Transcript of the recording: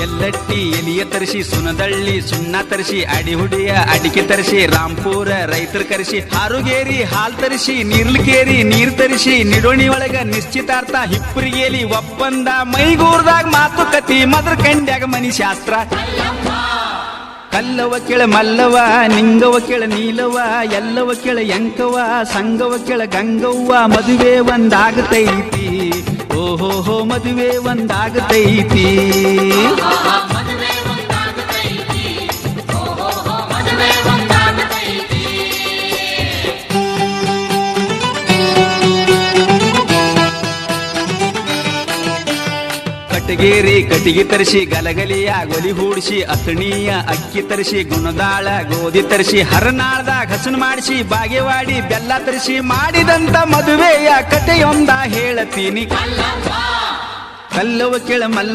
ಎಲ್ಲಟ್ಟಿ ಎಲಿಯ ತರಿಸಿ ಸುನದಳ್ಳಿ ಸುಣ್ಣ ತರಿಸಿ ಅಡಿಹುಡಿಯ ಅಡಿಕೆ ತರಿಸಿ ರಾಂಪುರ ರೈತರ ಕರೆಸಿ ಹಾರುಗೇರಿ ಹಾಲ್ ತರಿಸಿ ನೀರ್ಲಕೇರಿ ನೀರ್ ತರಿಸಿ ನಿಡೋಣಿ ಒಳಗ ನಿಶ್ಚಿತಾರ್ಥ ಹಿಪ್ಪರಿಗೇಲಿ ಒಪ್ಪಂದ ಮೈಗೂರ್ದಾಗ ಮಾತುಕತಿ ಮದ್ರ ಕಂಡ್ಯಾಗ ಮನಿ ಶಾಸ್ತ್ರ ಕಲ್ಲವ ಕೆಳ ಮಲ್ಲವ ನಿಂಗವ ಕೆಳ ನೀಲವ ಎಲ್ಲವ ಕೆಳ ಎಂಕವ ಸಂಗವ ಕೆಳ ಗಂಗವ್ವ ಮದುವೆ ಒಂದಾಗತೈತಿ ಓಹೋ ಮದುವೆ ಒಂದಾಗತೈತಿ ಕಟಗೇರಿ ಕಟಿಗೆ ತರಿಸಿ ಗಲಗಲಿಯ ಗೊಲಿ ಹೂಡಿಸಿ ಅತಣಿಯ ಅಕ್ಕಿ ತರಿಸಿ ಗುಣದಾಳ ಗೋಧಿ ತರಿಸಿ ಹರನಾಳದಾಗ ಹಸನ್ ಮಾಡಿಸಿ ಬಾಗೇವಾಡಿ ಬೆಲ್ಲ ತರಿಸಿ ಮಾಡಿದಂತ ಮದುವೆಯ ಕಥೆಯೊಂದ ಹೇಳತೀನಿ ಕಲ್ಲವ ಕೆಳ ಮಲ್ಲ